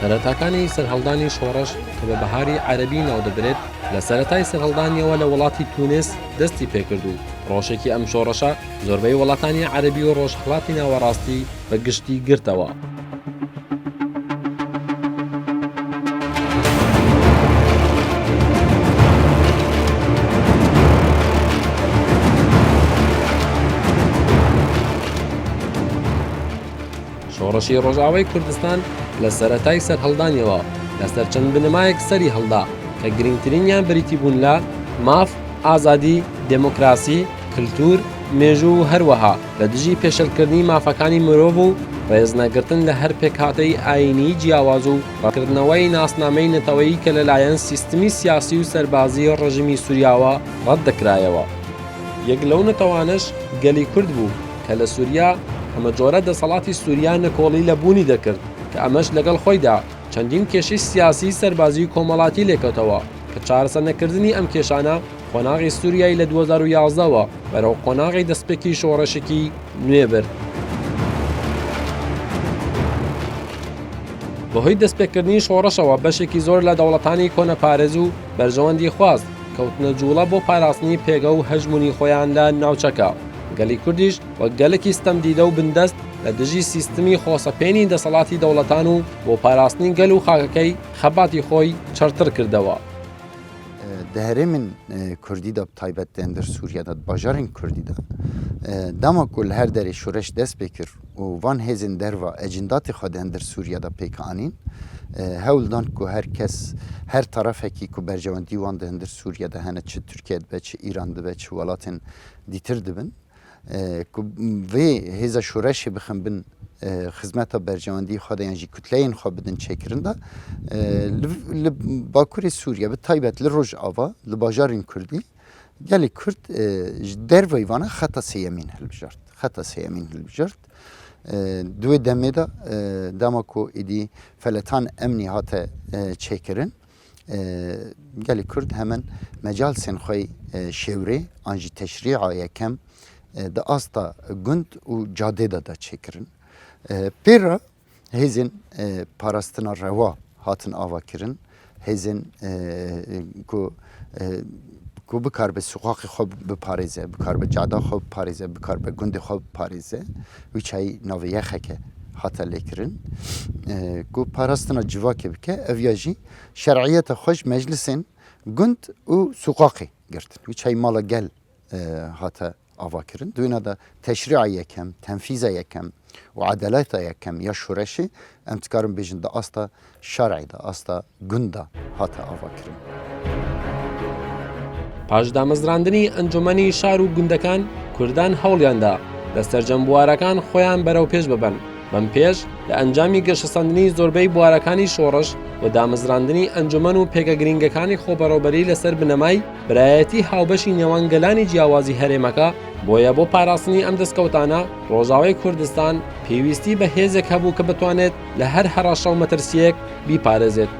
سەرەتاکانی سەرهەڵدانی شۆڕش کە بە بەهاری عەرەبی ناو دەبرێت لە سەرەتای سەرهەڵدانیەوە لە وڵاتی تونس دەستی پێکرد و ڕۆژێکی ئەم شۆڕشە زۆربەی وڵاتانی عەرەبی و ڕۆژهەڵاتی ناوەڕاستی بە گشتی گرتەوە. شۆڕشی ڕۆژاوای کوردستان لە سەرەتای سەرهەڵدانیەوە لەسەر چەند بنەمایەک سەری هەڵدا کە گرنگترینیان بریتی بوون لە ماف، ئازادی، دموکراسی، کلتور، مێژوو و هەروەها لە دژی پێشەلکردنی مافەکانی مرۆڤ و ڕێزنەگرتن لە هەر پێکهاتەی ئاینی جیاواز و ڕاکردنەوەی ناسنامەی نەتەوەیی کە لەلایەن سیستمی سیاسی و سەربازی ڕژیمی سووریاوە ڕەت دەکرایەوە. یەک لەو نەتەوانش گەلی کورد بوو کە لە سووریا ئەمە جۆرە دەسەڵاتی سووریا نەکۆڵی لە بوونی دەکرد کە ئەمەش لەگەڵ خۆیدا چەندین کێشەی سیاسی سەربازی و کۆمەڵاتی لێکەوتەوە کە چارەسەر نەکردنی ئەم کێشانە قۆناغی سووریای لە 2011ەوە بەرەو قۆناغی دەستپێکی شۆڕشێکی نوێ برد. بەهۆی دەستپێکردنی شۆڕشەوە بەشێکی زۆر لە دەوڵەتانی کۆنەپارێز و بەرژەوەندی خواست کەوتنە جوڵە بۆ پاراستنی پێگە و هەژمونی خۆیان لە ناوچەکە. گەلی کوردیش وەک گەلێکی ستەمدیدە و بندەست لە دژی سیستمی خۆسەپێنی دەسەڵاتی دەوڵەتان و بۆ پاراستنی گەل و خاکەکەی خەباتی خۆی چەرتر کردەوە. دەهرێمن کوردیدا تایبەت دەندر سووریادا باژارین کوردیدا دەما ku li her derê şûreş dest pê kir û van hêzên derva ecinddatê xwe dender Sûriyada pêkanîn hewl dan ku her kes her tarafekî ku berjewendî wan dender Sûriyada hene çi Tirkiye dibe çi İran dibe çi welatên dîtir dibin ku vê hêza şûreşê bixin bin xizmeta berjewendî xwe de yan jî kütleyên xwe bidin çêkirin de li Bakurê Sûriye bi taybet li Rojava li bajarên Kurdî gelê Kurd ji derveyî vana xeta sêyemîn hilbijart. Xeta sêyemîn hilbijart. Duê demê de dema ku êdî feletan emnî hate çêkirin gelê Kurd hemen mecalsên xwe şêwrê an jî teşrî'a yekem di asta gund û cadê de çêkirin. Pêra hêzên parastina rewa hatin avakirin hêzên ku bikar bi suqaqê xwe biparêze, bikar bi cada xwe biparêze, bikar bi gundê xwe biparêze wî çayî navê yexeke hate lêkirin ku parastina civakê bike ev ya jî şer'iyeta xwe ji meclisên gund û suqaqê girtin wî çayî mala gel hate avakirin. Duyna da teşri'a yekem, tenfîza yekem û adaleta yekem ya şûreşê em dikarin bêjin de asta şer'î de asta gunda hate avakirin. پاشدامەزراندنی ئەنجومەنی شار و گوندەکان کوردان هەوڵیاندا دەستەرجەم بوارەکان خۆیان بەرەو پێش ببەن. بەم پێش لە ئەنجامی گەشەسەندنی زۆربەی بوارەکانی شۆڕش و دامەزراندنی ئەنجومەن و پێگە گرنگەکانی خۆبەڕێوەبەری لەسەر بنەمای برایەتی هاوبەشی نێوان گەلانی جیاوازی هەرێمەکە بۆیە بۆ پاراستنی ئەم دەستکەوتانە ڕۆژاوای کوردستان پێویستی بە هێزێک هەبوو کە بتوانێت لە هەر هەڕەشە و مەترسیەک بیپارێزێت.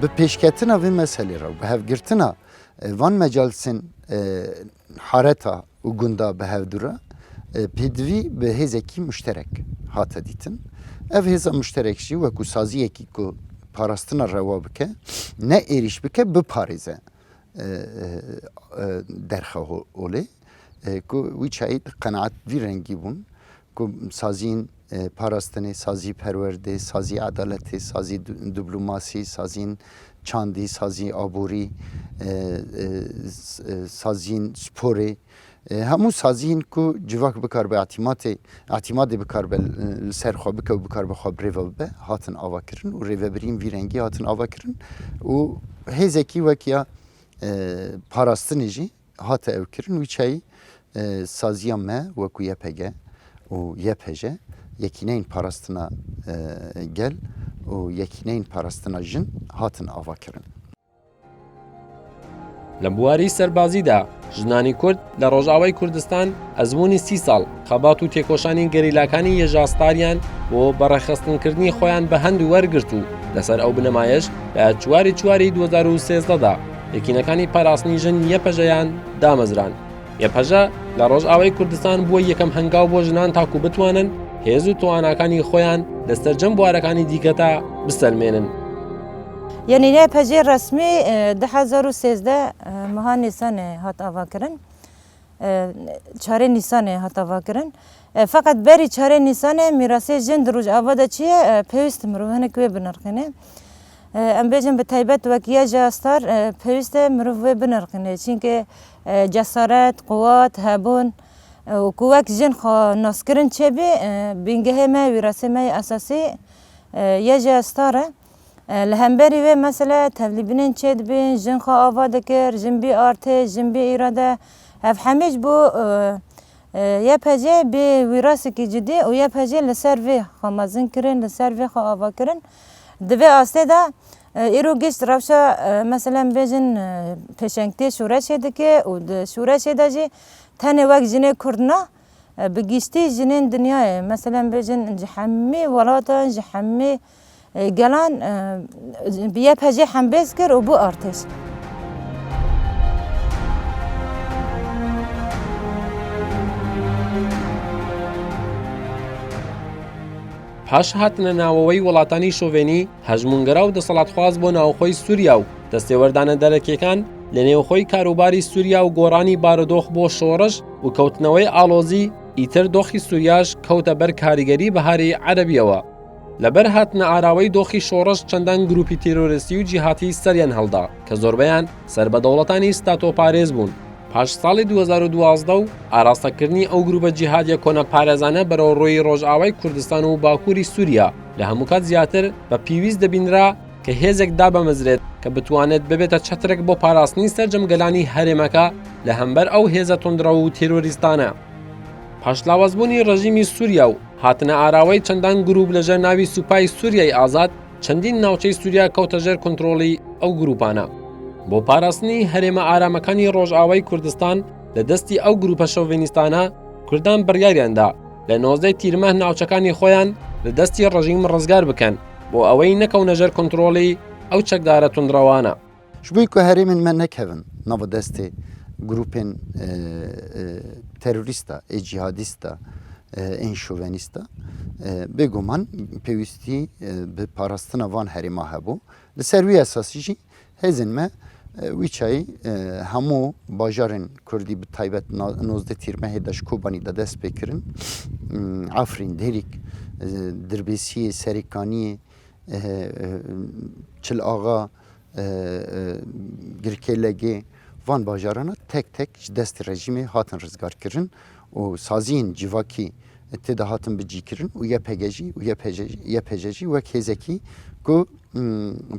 Bi pêşketina vê meselê re bi hevgirtina van mecalsên hareta û gunda bi hevdûre pêdivî bi hêzekî müşterek hate dîtin. Ev hêza müşterek jî wekû saziyekî ku parastina rewa bike ne êrîş bike biparêze derxe olê ku wî çayî qenaet vî rengî bûn ku saziyên parastinê, sazî perwerdê, sazî edaletê, sazî diplomasî, saziyên çandî, sazî aborî, saziyên sporê hemû saziyên ku civak bikar be etîmadê bikar be li ser xwe bike û bikar be xwe birêve bibe hatin avakirin û rêvebirîn vî rengî hatin avakirin û hêzekî wekiya parastinê jî hate evkirin wî çayî saziya me wekû YPG û YPJ yekîneyên parastina gel û yekîneyên parastina jin hatin avakirin. لە بواری سەربازیدا ژنانی کورد لە ڕۆژاوای کوردستان ئەزموونی 30 ساڵ خەبات و تێکۆشانی گەریلاکانی یەژاستاریان بۆ بەڕێخستنکردنی خۆیان بە هەند وەرگرت و لەسەر ئەو بنەمایش لە چواری 2013دا یەکینەکانی پاراستنی ژن یەپەژەیان دامەزران. یەپەژە لە ڕۆژاوای کوردستان بووە یەکەم هەنگاو بۆ ژنان تاکو بتوانن هێز و تواناکانی خۆیان لەسەرجەم بوارەکانی دیکەتا بسەلمێنن. یعنی نه پجی رسمی 2013 ماه نیسان هات آوا کرن، 4 نیسان هات آوا کرن. فقط بری 4 نیسان میراثی جند روز آوا چیه پیوست مروهن کوی بنرخنه. ام بیشتر به تایبەت وکیه جاستار پیوست مروه بنرخنه چونکه جسارت قوت هبون و کوک جن خا ناسکرن چه بینگه ما وراثه ما اساسی یه جاستاره. لهمبری و مثلا تبلیغین چید بین جن خا آواد کر جنبی آرته جنبی ایراده اف همیش بو یه پجی به وراثه کی جدی و یه پجی لسر و خامزن کرن لسر و خا آوا کرن دوی آسته دا ایرو گشت روشا مثلا بیشن پشنگتی شورش که و شورش داجی تنه وقت جنه کردنا بگیشتی جنین دنیای مثلا بیشن جحمی ولاتان جحمی گلان بیه پجی هم بیز کر و بو ارتش. پاش هاتنە ناوەوەی وڵاتانی شۆڤێنی هەژمونگەرا و دەسەڵاتخواز بۆ ناوخۆی سووریا و دەستێوەردانە دەرەکیەکان لە نێوخۆی کاروباری سووریا و گۆڕانی بارودۆخ بۆ شۆڕش و کەوتنەوەی ئاڵۆزی ئیتر دۆخی سووریاش کەوتە بەر کاریگەری بەهاری عەرەبیەوە. لەبەر هاتنە ئاراوەی دۆخی شۆڕش چەندان گروپی تیرۆریستی و جیهاتی سەریان هەڵدا کە زۆربەیان سەربەدەوڵەتانی ستاتۆپارێز بوون. پاش ساڵی 2012 و ئاراستەکردنی ئەو گروپە جیهادیە کۆنە پارێزانە بەرەو ڕۆی ڕۆژئاوای کوردستان و باکووری سووریا لە هەموو کات زیاتر بە پیویست دەبینرا کە هێزێک دابەمەزرێت کە بتوانێت ببێتە چەترێک بۆ پاراستنی سەرجەمگەلانی هەرێمەکە لە هەمبەر ئەو هێزە تۆندڕەوە و تیرۆریستانە. پاشلاوازبوونی ڕژیمی سووریا و هاتنە ئاراوەی چەندان گروپ لەژێر ناوی سوپای سووریای ئازاد چەندین ناوچەی سووریا کەوتە ژێر کۆنتڕۆڵی ئەو گروپانە. بۆ پاراستنی هەرێمە ئارامەکانی ڕۆژئاوای کوردستان لە دەستی ئەو گروپە شۆڤینیستانە کوردان بڕیاریاندا لە 19 تیرمە ناوچەکانی خۆیان لە دەستی ڕژیم ڕزگار بکەن بۆ ئەوەی نەکەونە ژێر کۆنتڕۆڵی ئەو چەکدارە توندڕەوانە. شبوی که هەرێمن من نەکەون ناو دەستێ گروپên terörista, cihadista, en şovenista bêguman pêwîstî bi parastina van herêma hebû. Li ser wî esasî jî hêzên me wî çayî hemû bajarên Kurdî bi taybet 19 tîrmehê de ji Kobanî de dest pê kirin. Afrîn, Derîk, Dirbêsiyê, Serêkaniyê, Çil-axa, Girkêlegê van bajarana tek tek ji destê rejimê hatin rizgarkirin û saziyên civakî tê de hatin bicîkirin û YPG jî wek hêzekî ku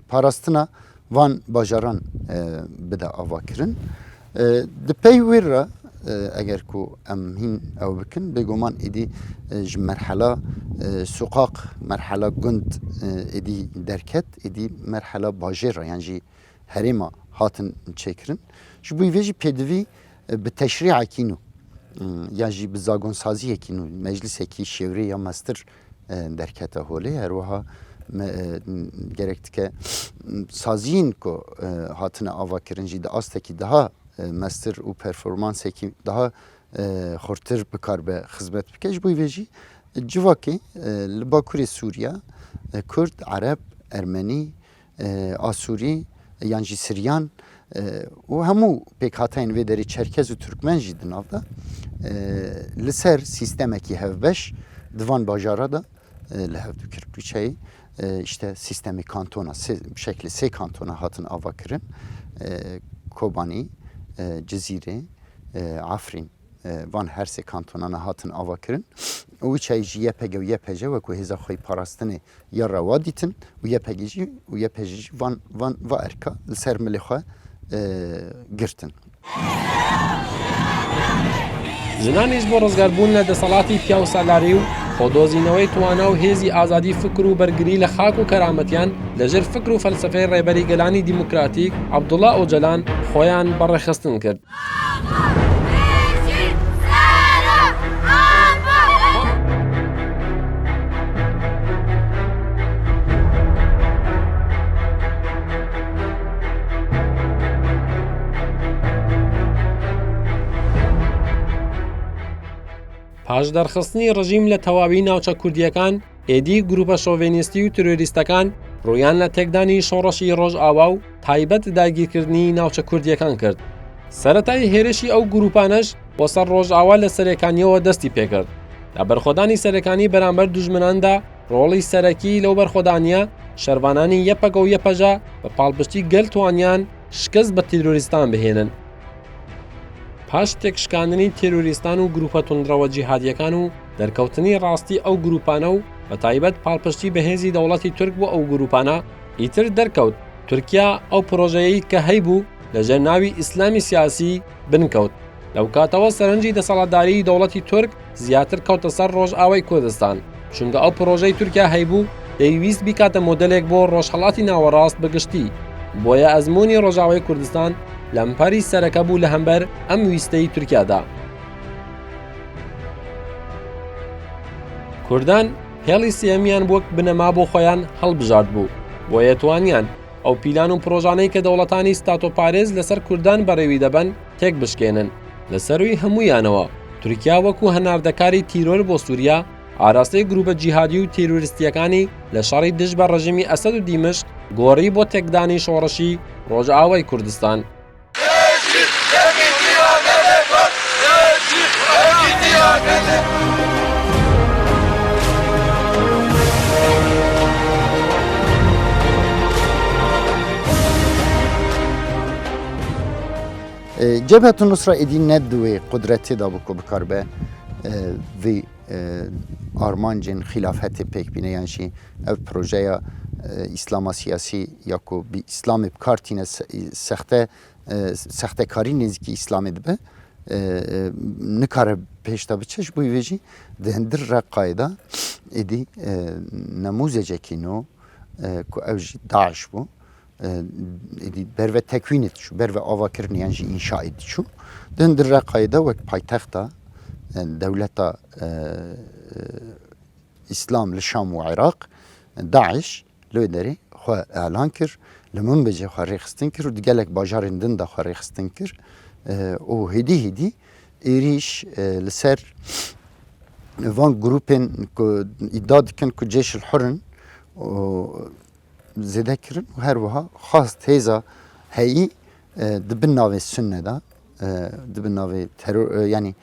parastina van bajaran bide ava kirin. Di pey wê re eger ku em hîn ew bikin bêguman êdî ji merhela suqaq merhela gund êdî derket êdî merhela bajêr re yan jî herêma hatin çêkirin. Ji bo vê jî pêdivî bi teşrîekî nû ya jî bi zagonsaziyekî nû meclisekî şêwrê ya mestir derkete holê her wiha gerek dike saziyên ku hatine avakirin jî di astekî daha mestir û performansekî daha xurtir bikar be xizmet bike. Ji bo vê jî civakê li Bakurê Sûriya Kurd, Ereb, Ermenî, Asurî yan jî Siryan û hemû pêkhateyên vê derê Çerkez û Türkmen jî di nav de li ser sîstemekî hevbeş di van bajara da li hev dikir. Wî çayî işte sistemê kantona bi şeklî sê kantona hatin avakirin. Kobanî, Cizîrê, Afrîn van her sê kantonana hatin avakirin. û wî çayî jî YPG û YPJ wekû hêza xwe parastinê ya rewa dîtin û YPG jî va erka li ser milê xwe girtin. ژنانیش بۆ ڕزگاربوون لە دەسەڵاتی پیا و سەلاری و خۆدۆزینەوەی توانا و هێزی ئازادی فکر و بەرگری لە خاک و کەرامەتیان لەژێر فکر و فەلسەفەی ڕێبەری گەلانی دیموکراتیک عەبدوڵڵا ئۆجەلان خۆیان بەڕێخستن کرد. پاش دەرخستنی ڕژیم لە تەواوی ناوچە کوردیەکان ئێدی گروپە شۆڤێنیستی و ترۆریستەکان ڕوویان لە تێکدانی شۆڕەشی ڕۆژئاوا و تایبەت داگیرکردنی ناوچە کوردیەکان کرد. سەرەتای هێرشی ئەو گروپانەش بۆ سەر ڕۆژئاوا لە سەرەکانیەوە دەستی پێکرد. لە بەرخۆدانی سەرەکانی بەرامبەر دوژمناندا ڕۆڵی سەرەکی لەو بەرخۆدانیە شەروانانی یەپەگە و یەپەژە بە پاڵپشتی گەل توانیان شکست بە تیرۆریستان بهێنن. پاش تێکشکاندنی تێرۆریستان و گروپە توندڕەوە جیهادیەکان و دەرکەوتنی ڕاستی ئەو گروپانە و بە تایبەت پاڵپشتی بەهێزی دەوڵەتی تورک بۆ ئەو گروپانە ئیتر دەرکەوت تورکیا ئەو پرۆژەیەی کە هەیبوو لەژێر ناوی ئیسلامی سیاسی بنکەوت. لەو کاتەوە سەرنجی دەسەڵاتداری دەوڵەتی تورک زیاتر کەوتە سەر ڕۆژئاوای کوردستان، چونکە ئەو پرۆژەی تورکیا هەیبوو دەیویست بیکاتە مۆدلێک بۆ ڕۆژهەڵاتی ناوەڕاست بەگشتی. بۆیە ئەزموونی ڕۆژئاوای کوردستان لەمپەری سەرەکە بوو لە هەمبەر ئەم ویستەی تورکیادا. کوردان هێڵی سێمیان وەک بنەما بۆ خۆیان هەڵبژارد بوو، بۆیە توانیان ئەو پیلان و پرۆژانەی کە دەوڵەتانی ستاتۆپارێز لەسەر کوردان بەڕێوی دەبەن تێک بشکێنن. لەسەروی هەموویانەوە تورکیا وەکو هەناردەکاری تیرۆر بۆ سووریا ئاراستەی گروپە جیهادی و تیرۆریستیەکانی لە شەڕی دژ بە ڕژیمی ئەسەد و دیمشق گۆڕی بۆ تێکدانی شۆڕەشی ڕۆژئاوای کوردستان. جبهة النصرة إدي ندوي قدرتي دابوكو بكاربة في آرمانجن خلافات بيك بينا يعني شيء بروجيا إسلام سياسي ياكو بإسلام بكارتين سخته كاري نزكي إسلام دبه نكار بيشتا بتشش بوي ويجي دهندر رقايدة إدي نموذج كينو كو أوجي داعش بو برو تکوینت شو برو آواکرنی انجی انشاء ادی شو دندر رقایده وک پایتختا دولتا اسلام لشام و عراق داعش لو داری خو اعلان کر لمن بجه خو ریخستن کر و دیگلک باجارن دن دا خو ریخستن کر او هدی ایریش لسر وان گروپن که ادعا دکن که جيش الحرن زده کرن و هر وها خاص تیزا هایی دبن ناوی سنه دا دبن ناوی ترور یعنی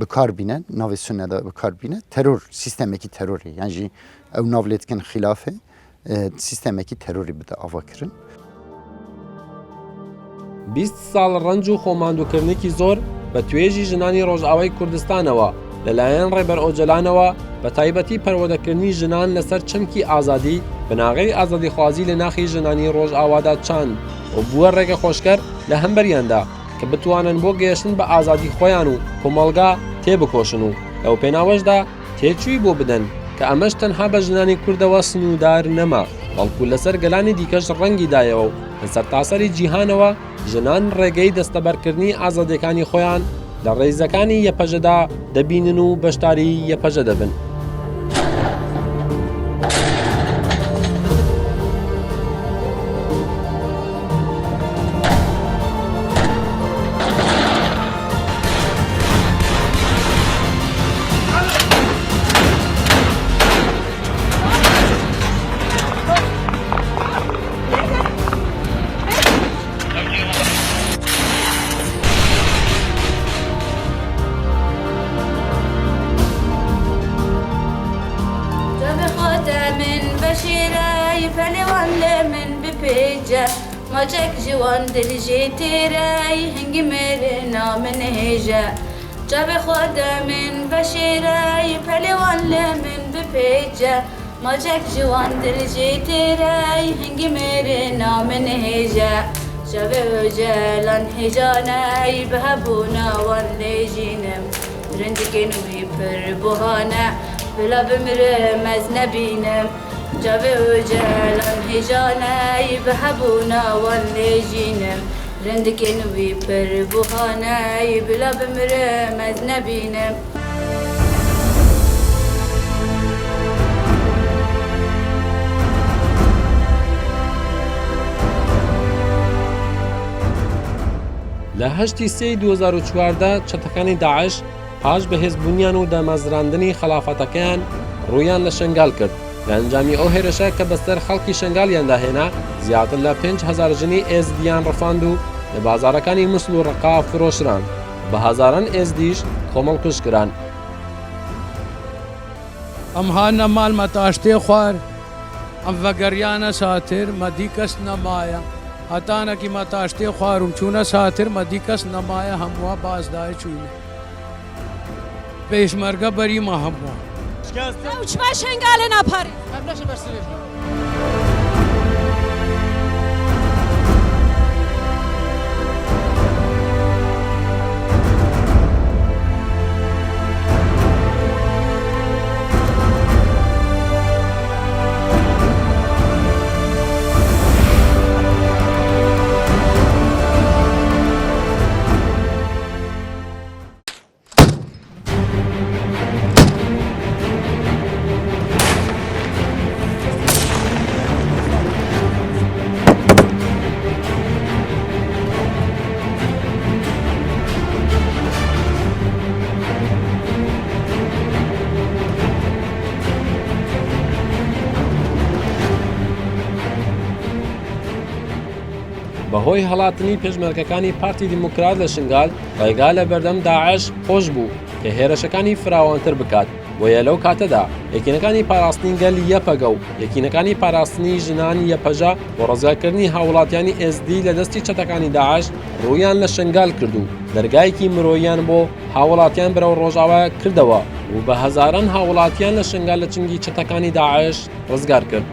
بکار بینه ناوی سنه دا بکار بینه ترور سیستمی کی تروری یعنی او ناولت کن خلافه سیستمی کی تروری بده آوا کرن 20 ساڵ ڕەنج و خۆماندووکردنێکی زۆر بە توێژی ژنانی ڕۆژئاوای کوردستانەوە لەلایەن ڕێبەر ئۆجەلانەوە بە تایبەتی پەروەدەکردنی ژنان لەسەر چەمکی ئازادی بناغی ئازادیخوازی لە ناخی ژنانی ڕۆژئاوادا چاند و بووە ڕێگە خۆشکەر لە هەمبەریاندا کە بتوانن بۆ گەیشتن بە ئازادی خۆیان و کۆمەڵگا تێبکۆشن و لەو پێناوەشدا تێچووی بۆ بدەن کە ئەمەش تەنها بە ژنانی کوردەوە سنوودار نەما بەڵکو لەسەر گەلانی دیکەش ڕەنگی دایەوە و لەسەر تاسەری جیهانەوە ژنان ڕێگەی دەستەبەرکردنی ئازادیەکانی خۆیان لە ڕێزەکانی یەپەژەدا دەبینن و بەشداری یەپەژە دەبن. ماجك جوان دلجي تيراي هنجي مرنا من هجا جاب خدا من بشيراي بلوان لمن ببيجا ماجك جوان دلجي تيراي هنجي مرنا من هجا جاب جلان هجاناي بهبونا والليجينم رندكين ويبر بوهانا بلا بمر مزنبينم جاوه جلان هجانای بهبونا والليجينم رندكن ويبر بوهانای بلا بمره مزنبينم لە 8 سی 2014 چەتەکانی داعش پاش بەهێزبوونیان و دامەزراندنی خەلافەتەکەیان ڕوویان لە شنگال کرد. لە ئەنجامی ئەو هێرشە کە بەسەر خەڵکی شنگالیاندا هێنا زیاتر لە 5,000 ژنی ئێزدیان ڕەفاند و لە بازارەکانی موسڵ و ڕقا فرۆشران. بە هەزاران ئێزدیش کۆمەڵکوش کران. ئەم هانە مالمە تاشتێ خوار ئەم ڤەگەریانە ساتر مەدی کەس نەمایە هەتانەکی مە تاشتێ خوارم چوونە ساتر مەدی کەس نەمایە هەمووە بازدای چوینە پێشمەرگە بەریمە هەمووە چما شنگالە ناپاری بەهۆی هەڵاتنی پێشمەرگەکانی پارتی دیموکرات لە شنگال ڕێگا لە بەردەم داعش خۆش بوو کە هێرشەکانی فراوانتر بکات وە لەو کاتەدا یەکینەکانی پاراستنی گەلی یەپەگە و یەکینەکانی پاراستنی ژنانی یەپەژە و ڕزگارکردنی هاوڵاتیانی ئێزدی لە دەستی چەتەکانی داعش ڕوویان لە شنگال کردو دەرگایەکی مرۆییان بۆ هاوڵاتیان بەرەو ڕۆژاوە کردەوە و بە هەزاران هاوڵاتیان لە شنگال لە چنگی چەتەکانی داعش ڕزگار کرد.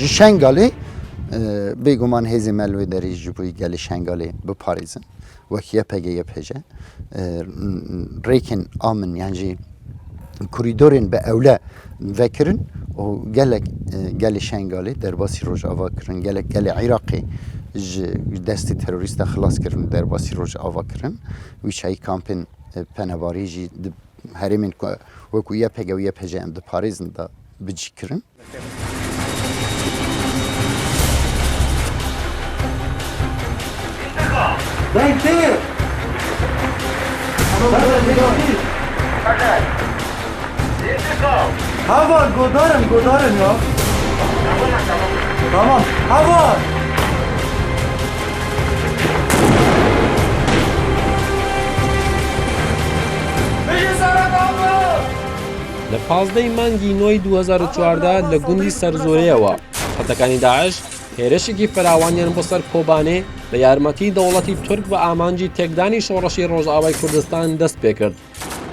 ji Şengalê bêguman hêzê Melwê derê ji bo gelê Şengalê biparêzin wekî YPG YPJ rêkên amin yan jî korîdorên bi ewle vekirin û gelek gelê Şengalê derbasî Rojava kirin gelek gelê Iraqê ji destê terorîst xilas kirin derbasî Rojava kirin wî çayî kampên penevarî jî di herêmên wekû YPG û YPJ em diparêzin da bicî kirin. Hava godarın ya. Tamam. Hava. لە 15 مانگی نۆی 2014 لە گوندی سەرزۆرەیەوە خەتەکانی داعش هێرشێکی فراوانیان بۆ سەر کۆبانێ بە یارمەتی دەوڵەتی تورک بە ئامانجی تێکدانی شۆڕەشی ڕۆژئاوای کوردستان دەست پێ کرد.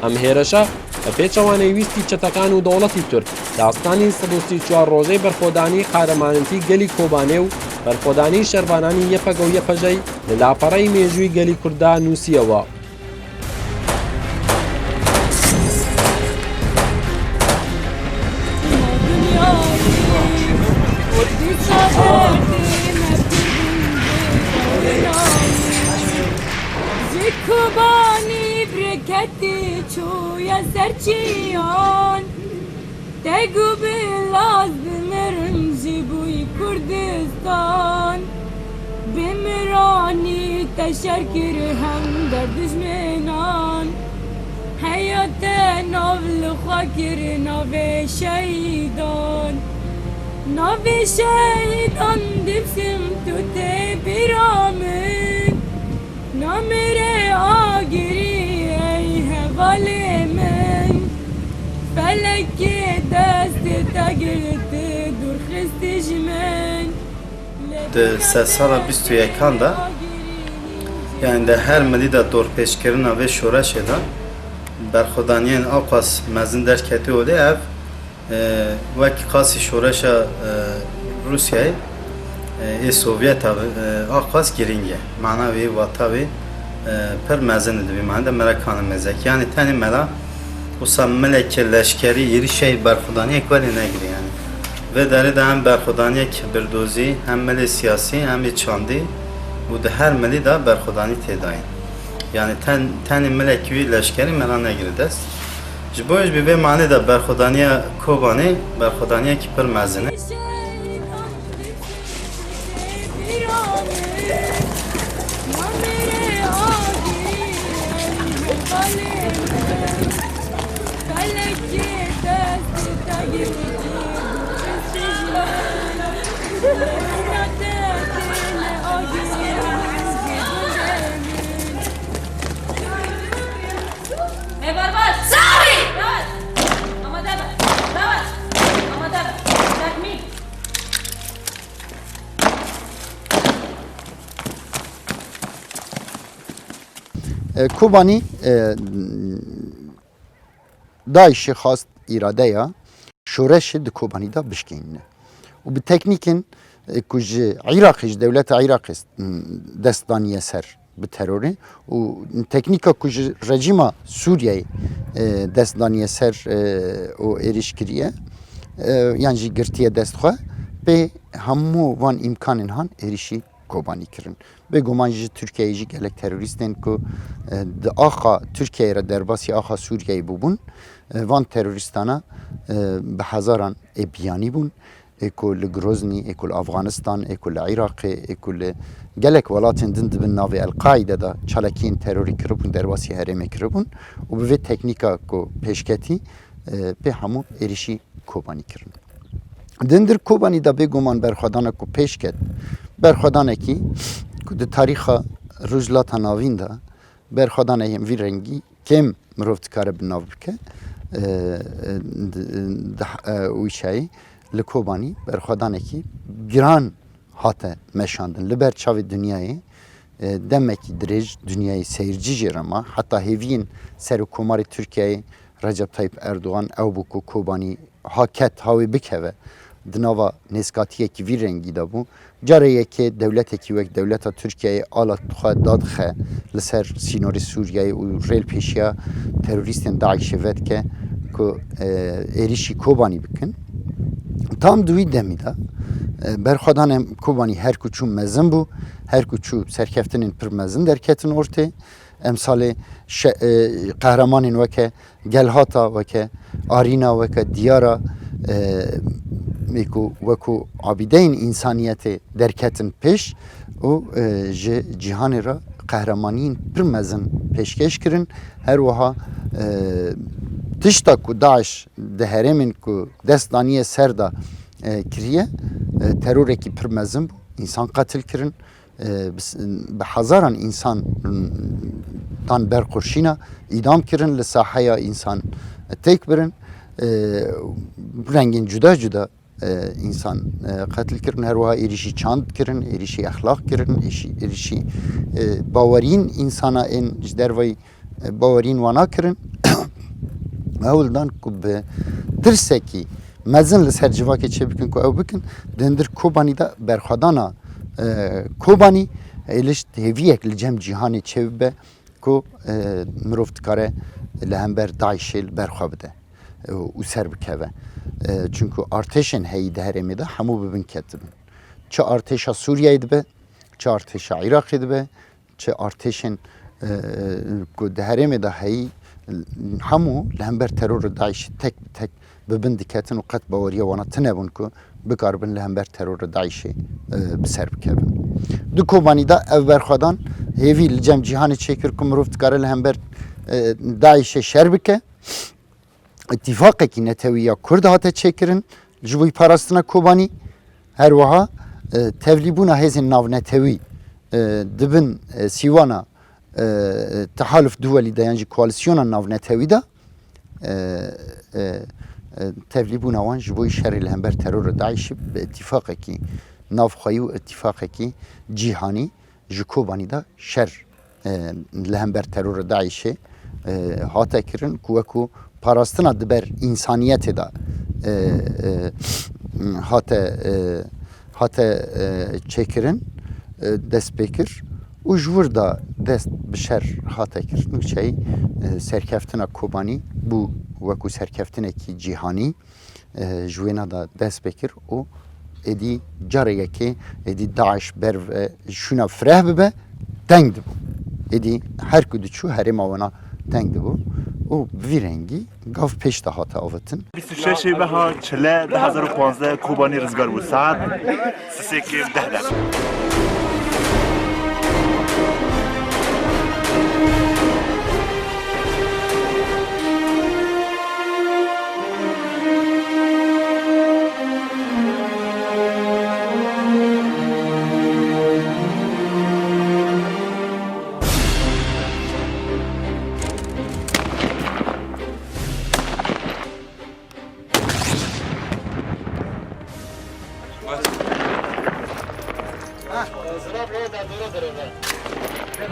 ئەم هێرشە بە پێچەوانەی ویستی چەتەکان و دەوڵەتی تورک داستانی 134 ڕۆژەی بەرخۆدانی قارەمانەتی گەلی کۆبانێ و بەرخۆدانی شەربانانی یەپەگە و یەپەژەی لە لاپەڕەی مێژووی گەلی کووردا نووسیەوە. Kubani breketi çuya serçiyan Tegu bilaz bimirim jibuy Kurdistan Bimirani teşerkir hem der düşmenan Hayate navlı khakir nave şeydan Nave şeydan dipsim tute biramin Namire agiri ey hevali men Feleki desti tagirti dur xistijmen سه سال 21 da yani de her medida dor peşkerina ve şoreşe da berxodaniyen aqas mezin derketi ode ev veki qasi şoreşa Rusya'yı Sovyet akwas giringe manavi vatavi per mezin de bir manada merakanı mezek yani tani mela usam meleke leşkeri yeri şey berxudani ekvali negri yani ve deri de hem berxudani birdozi hem mele siyasi hem çandi bu da her meli da berxudani tedayin yani tani meleki leşkeri mela negri dest jiboyj bir ve mani da berxudaniya kobani berxudaniya ki per mezini Kobani Daişi xast iradeya şoreşi di Kobani da bişkînne. U bi teknikin ku ji Iraqê ji devleta Iraqê destdaniye ser bi terorê û teknika ku ji rejima Sûriyeyê destdaniye ser û êrişkiriye yan jî girtiye destxwe pê hemû van imkanên han êrişî Kobani kirin. Bêguman ji Tirkiyeyê jî gelek terorîstên ku di axa Tirkiyeyê re derbasî axa Sûriyeyê bûbûn van terorîstana bi hezaran ê biyanî bûn ku li Groznî ku li Afganistan ku li Iraqê ku li gelek welatên din dibin navê El-Qaîde da çalakiyên terorî kiribûn derbasî herêmê kiribûn û bi vê teknîka ku pêşketî pê hemû êrişî Kobanî kirin. Dindir Kobanî da bêguman berxwedana ku pêşket berxwedanekî ku di tarîxa Rojhilata Navîn da berxwedaneyên vî rengî kêm mirov dikare bi nav bike wîşayî li Kobanî berxwedanekî giran hate meşandin li ber çavê dunyayê demekî dirêj dunyayê seyircî jê re ma heta hêviyên serokkomarê Tirkiyeyê Recep Tayyip Erdoğan ew bû ku Kobanî ha ket ha wê bikeve di nava nêzkatiyekî vî rengî de bû carê yekê dewletekî wek dewleta Tirkiyeyê ala xwe dadixe li ser sînorê Sûriyeyê û rêlpêşiya terorîstên Daişê vedike ku êrişî Kobanî bikin. Tam di wî demî de berxwedanên Kobanî her ku çû mezin bû her ku çû serkeftinên pir mezin derketin ortê emsalê qehremanên weke Gelhata weke Arîna weke Diyara wekû abîdeyên însaniyetê derketin pêş û ji cîhanê re qehremaniyên pir mezin pêşkeş kirin her wiha tişta ku Daeş di herêmên ku dest daniye ser da kiriye terorekî pir mezin bû însan qetil kirin bi hezaran însan tan berxurşîna îdam kirin li saheya însan têk birin rengên cuda cuda însan qetil kirin her wiha êrişî çand kirin êrişî exlaq kirin êrişî bawerîn însana ên ji derveyî bawerîn wana kirin ewildan ku bi tirsekî mezin li ser civakê çê bikin ku ew bikin dindir Kobanî da berxwedana Kobanî êliş hêviyek li cem cîhanê çê bibe ku mirov dikare li hember Daişê li berxwe bide û ser bikeve. Çünkü artêşên heyî di herêmê de hemû bibin ketibin. Çi artêşa Sûriyeyê dibe, çi artêşa Iraqê dibe, çi artêşên ku di herêmê de heyî hemû li hember terorê Daişê tek bi tek bibin diketin û qet baweriya wana tinebûn ku bikaribin li hember terorê Daişê bi ser bikevin. Di Kobanî da ev berxwedan hêvî li cem cîhanê çêkir ku mirov dikare li hember Daişê şer bike. İttifaqekî netewiya Kurd hate çêkirin ji wî parastina Kobanî her wiha tevlîbûna hêzên navnetewî dibin sîwana tehaluf duwelî de yan jî koalîsyona navnetewî de tevlîbûna wan ji bo şerê li hember terorê Daişê bi ittifaqekî navxweyî û ittifaqekî cîhanî ji Kobanî da şer li hember terorê Daişê hate kirin ku wekû parastina diber însaniyetê de hate çekirin destpêkir û ji wir da dest bi şer hate kirin û çey serkeftina Kobanî bû wekû serkeftinekî cîhanî ji wêna da dest pê kir û êdî carê yekê êdî Daeş ber şûna fireh bibe teng dibû. Êdî her ku diçû herêma wana teng dibû û bi vî rengî gav pêş de hate avêtin. 26 beha çile 2015 Kobanî rizgar bû saet 10:10.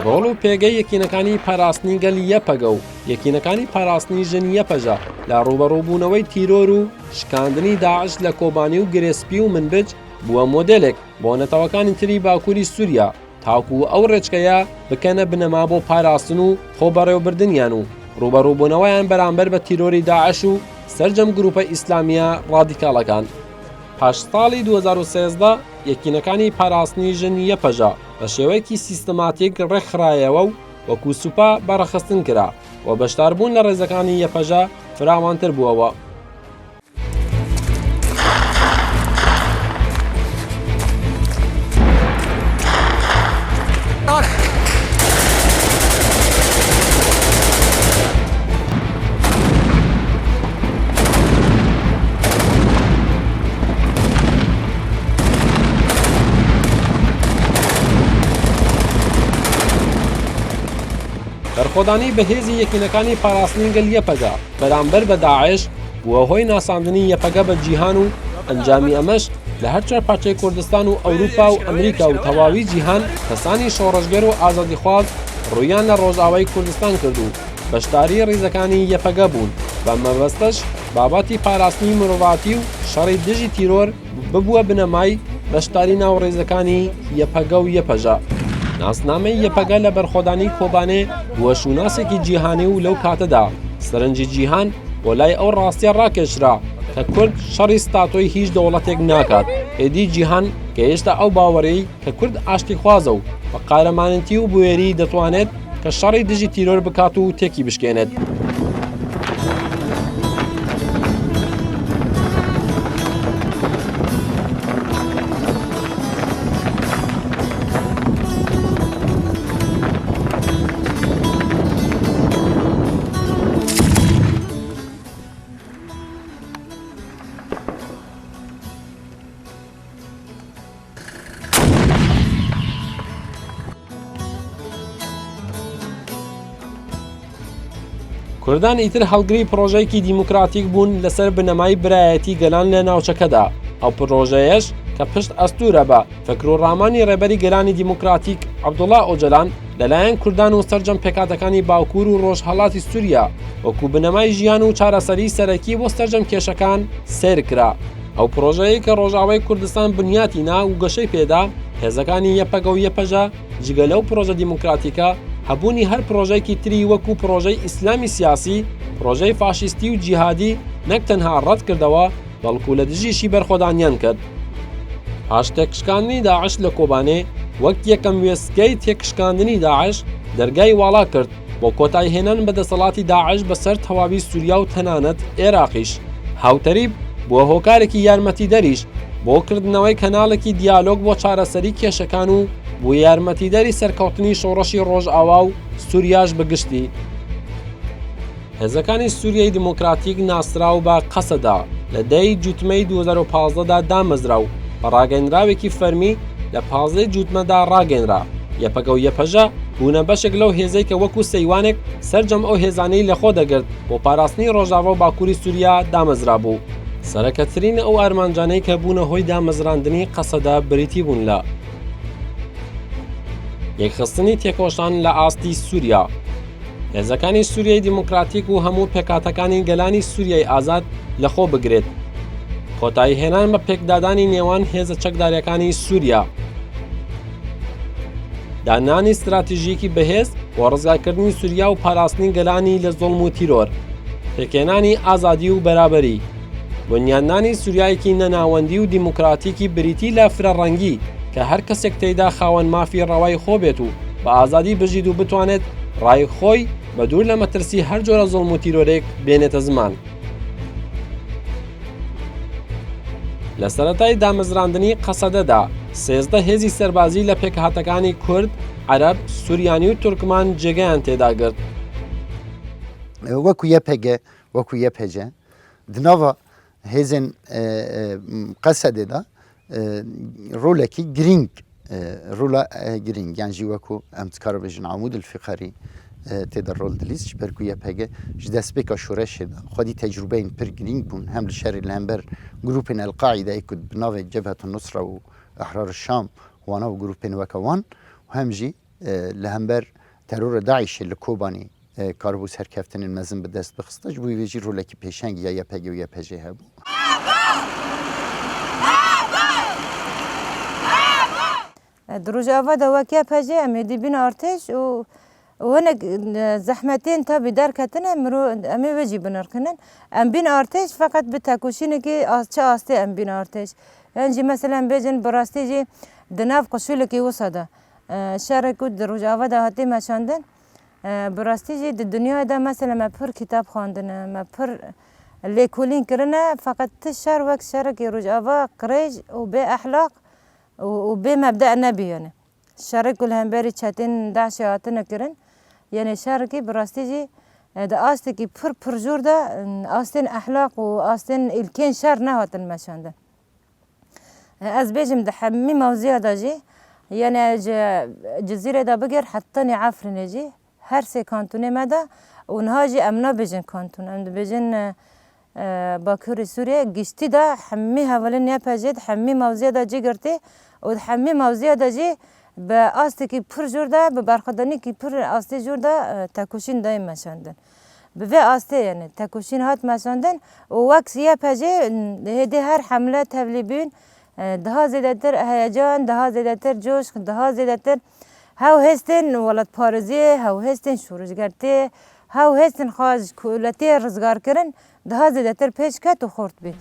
ڕۆڵ و پێگەی یەکینەکانی پاراستنی گەلی یەپەگە و یەکینەکانی پاراستنی ژنی یەپەژە لە ڕوبەڕووبوونەوەی تیرۆر و شکاندنی داعش لە کۆبانی و گرێسپی و منبج بووە مۆدێلێک بۆ نەتەوەکانی تری باکووری سووریا تاکو ئەو ڕێچکەیە بکەنە بنەما بۆ پاراستن و خۆبەڕێوەبردنیان و ڕوبەڕووبوونەوەیان بەرامبەر بە تیرۆری داعش و سەرجەم گروپە ئیسلامیە ڕادیکاڵەکان. پاش ساڵی 2013 یەکینەکانی پاراستنی ژنی یەپەژە بە شێوەیەکی سیستەماتیک ڕێکخرایەوە و وەکو سوپا بەڕەخستن کرا و بەشداربوون لە ڕێزەکانی یەپەژە فراوانتر بووەوە. بەرخۆدانی بەهێزی یەکینەکانی پاراستنی گەل یەپەگە بەرامبەر بە داعش بووە هۆی ناساندنی یەپەگە بە جیهان و ئەنجامی ئەمەش لە هەر چوار پارچەی کوردستان و ئەوروپا و ئەمریکا و تەواوی جیهان کەسانی شۆڕەشگەر و ئازادیخواز ڕوویان لە ڕۆژئاوای کوردستان کرد و بەشداری ڕیزەکانی یەپەگە بوون بە مەبەستەش بابەتی پاراستنی مرۆڤاتی و شەڕی دژی تیرۆر ببووە بنەمای بەشداری ناوڕێزەکانی یەپەگە و یەپەژە. ناسنامەی یەپەگە لە بەرخۆدانی کۆبانێ بووە شوناسێکی جیهانی و لەو کاتەدا سەرنجی جیهان بۆ لای ئەو ڕاستیە ڕاکێشرا کە کورد شەڕی ستاتۆی هیچ دەوڵەتێک ناکات. ئێدی جیهان کە هێشتا ئەو باوەڕەی کە کورد ئاشتی خوازە و بە قارەماننتی و بوێری دەتوانێت کە شەڕی دژی تیرۆر بکات و تێکی بشکێنێت. کوردان ئیتر هەڵگری پرۆژەیەکی دیموکراتیک بوون لەسەر بنەمای برایەتی گەلان لە ناوچەکەدا. ئەو پرۆژەیەش کە پشت ئەستورە بە فکر و ڕامانی ڕێبەری گەلانی دیموکراتیک عەبدوڵڵا ئۆجەلان لەلایەن کوردان و سەرجەم پێکاتەکانی باکوور و ڕۆژهەڵاتی سووریا وەکو بنەمای ژیان و چارەسەری سەرەکی بۆ سەرجەم کێشەکان سیر کرا. ئەو پرۆژەیە کە ڕۆژاوای کوردستان بنیاتی نا و گەشەی پێدا هێزەکانی یەپەگە و یەپەژە جگە لەو پرۆژە دیموکراتیکە هەبوونی هەر پرۆژەیەکی تری وەکو پرۆژەی ئیسلامی سیاسی، پرۆژەی فاشیستی و جیهادی نەک تەنها ڕەت کردەوە بەڵکو لە دژیشی بەرخۆدانیان کرد. پاش تێکشکاندنی داعش لە کۆبانێ وەک یەکەم وێستگەی تێکشکاندنی داعش دەرگای واڵا کرد بۆ کۆتایهێنان بەدەسەڵاتی داعش بەسەر تەواوی سووریا و تەنانەت عێراقیش. هاوتەریب بووە هۆکارێکی یارمەتیدەریش بۆ کردنەوەی کەناڵێکی دیالۆگ بۆ چارەسەری کێشەکان و بۆ یارمەتیدەری سەرکەوتنی شۆڕەشی ڕۆژئاوا و سووریاش بگشتی. هێزەکانی سووریای دیموکراتیک ناسرا و بە قەسەدا لە 10 جوتمەی 2015دا دامەزرا و بە ڕاگەیەنراوێکی فەرمی لە 15 جوتمەدا ڕاگەیەنرا. یەپەگە و یەپەژە بوونە بەشێک لەو هێزەی کە وەکو سەیوانێک سەرجەم ئەو هێزانەی لەخۆ دەگرت بۆ پاراستنی ڕۆژاوا و باکووری سووریا دامەزرا بوو. سەرەکەترین ئەو ئارمانجانەی کە بوونە هۆی دامەزراندنی قەسەدا بریتی بوون لە یەکخستنی تێکۆشان لە ئاستی سووریا. هێزەکانی سووریای دیموکراتیک و هەموو پێکاتەکانی گەلانی سووریای ئازاد لەخۆ بگرێت. کۆتایی هێنان بە پێکدادانی نێوان هێزە چەکداریەکانی سووریا، دانانی استراتیژیکی بەهێز بۆ ڕزگارکردنی سووریا و پاراستنی گەلانی لە زۆڵم و تیرۆر، پێکهێنانی ئازادی و بەرابەری، بنیاندانی سووریایەکی نەناوەندی و دیموکراتیکی بریتی لە فرەڕەنگی کە هەر کەسێک تێیدا خاوەن مافی ڕەوای خۆ بێت و بە ئازادی بژید و بتوانێت ڕای خۆی بە دوور لە مەترسی هەر جۆرە زۆڵم و تیرۆرێک بێنێتە زمان. لە سەرەتای دامەزراندنی قەسەدەدا 13 هێزی سەربازی لە پێکهاتەکانی کورد، عەرەب، سووریانی و تورکمان جێگەیان تێدا گرت. وەکو یەپێجە دناوە هێزن قەسەدێدا ڕۆلێکی گرنگ ڕۆلە گرنگ یانجی وەکو ئەم کارە بێژن عمود الفقەری تێدا ڕۆل دلیست ji ber ku YPG ji destpêka şoreşê de xwedî tecrübeyên pir girîng bûn hem li şerê li hember grûpên El-Qaîdeyê ku bi navê Cebhetun Nusra û Ehrar Şam wana û grûpên weke wan û hem jî li hember terora Daişê li Kobanî karibû serkeftinên mezin bi dest bixiste ji bo wê jî rolekî pêşeng ya YPG û YPJ hebû. Di rojava de wek YPG em ê dibîn artêş û hinek zehmetên tabi derketine em ê vê jî binirkinin. Em bîn artêş feqet bi tekoşînekî çi astê em bîn artêş. Yan jî mesela bêjin bi rastî jî di nav qişûlekî wisa de şerek û di rojava de hatî meşandin. Bi rastî jî di dunyaya de mesela me pir kitap xwandine, me pir lêkolîn kirine feqet ti şer wek şerekê rojava qirêj û bê ehlaq û bê mebde nebiyane. Şerek û li hemberî çetên Daişê hatine kirin. Yani şerekî bi rastî jî di astekî pir pirjûr de astên ehlaq û astên îlkên şer nehatin meşandin. Ez bêjim di hemî mewziya de jî yani ji Cizîrê de bigir hettanî Efrînê jî her sê kantonê me de û niha jî em nabêjin kanton em dibêjin Bakurê Sûriye giştî de hemî hevalên YPG di hemî mewziya de cî girtî û di hemî mewziya de jî bi astekî pir jûr de bi berxwedanîkî pir astê jûr de tekoşîn dayê meşandin. Bi vê astê yani tekoşîn hat meşandin û wek YPG hêdî her hemle tevlî bûn daha zêdetir heyecan, daha zêdetir coşk, daha zêdetir hew hêstên welatparêziyê, hew hêstên şûrûjgertê, hew hêstên xwe ji kûletiyê rizgarkirin daha zêdetir pêş ket û xort bîn.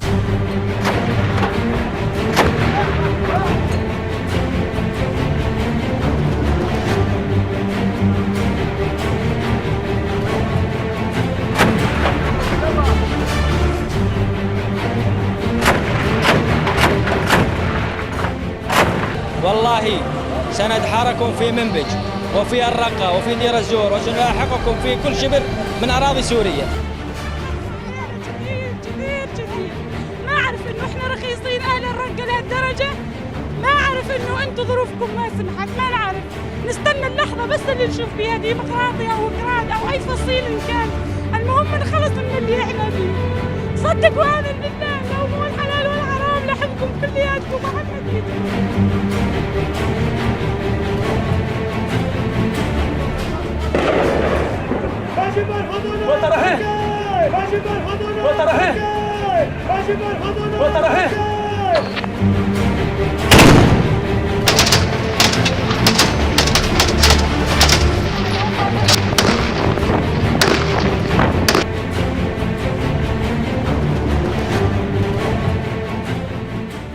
والله سنتحرككم في منبج وفي الرقة وفي دير الزور وسنلاحقكم في كل شبر من أراضي سوريا. كثير ما أعرف إنه إحنا رخيصين أهل الرقة لهالدرجة، ما أعرف إنه أنتم ظروفكم ما سمحت، ما نعرف نستنى اللحظة بس اللي نشوف فيها ديمقراطية أو كراد أو أي فصيل إن كان، المهم نخلص من اللي إحنا فيه. صدقوا هذا بالله لو مو الحلال والحرام لحمكم كلياتكم محمد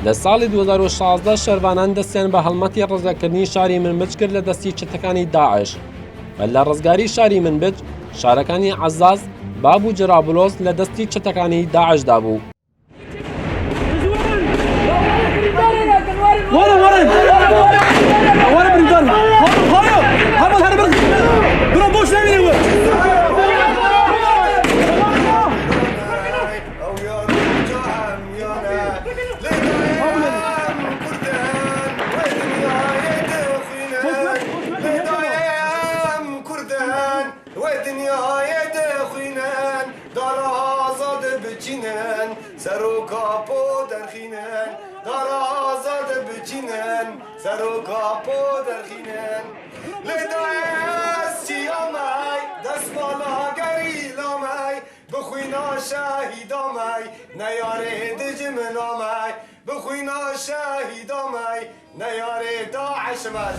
لە ساڵی 2016 شەروانان دەستیان بە هەڵمەتی ڕزگارکردنی شاری منبج کرد لە دەستی چەتەکانی داعش بە لە ڕزگاری شاری منبج شارەکانی عەزاز، باب و جرابلۆس لە دەستی چەتەکانی داعشدا بوو. شهیدامای نیاره دجمنامای بخوینا شهیدامای نیاره داعش مز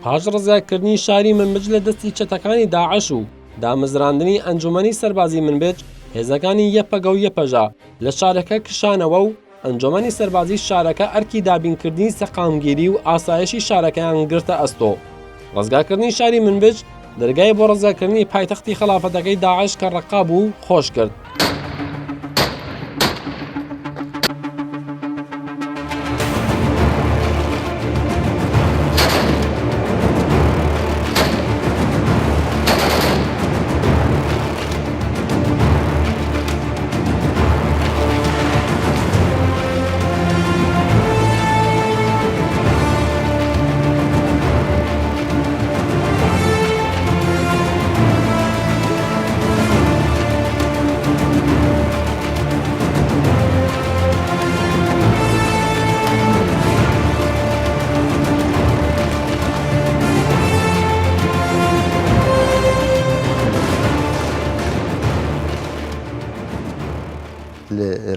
پاش ڕزگارکردنی شاری منبج لە دەستی چەتەکانی داعش و دامەزراندنی ئەنجومەنی سەربازی منبج هێزەکانی یەپەگە و یەپەژە لە شارەکە کشانەوە و ئەنجومەنی سەربازی شارەکە ئەرکی دابینکردنی سەقامگیری و ئاسایشی شارەکەیان گرتە ئەستۆ. ڕزگارکردنی شاری منبج دەرگای بۆ ڕزگارکردنی پایتەختی خلافەتەکەی داعش کە ڕەقا بوو خۆش کرد.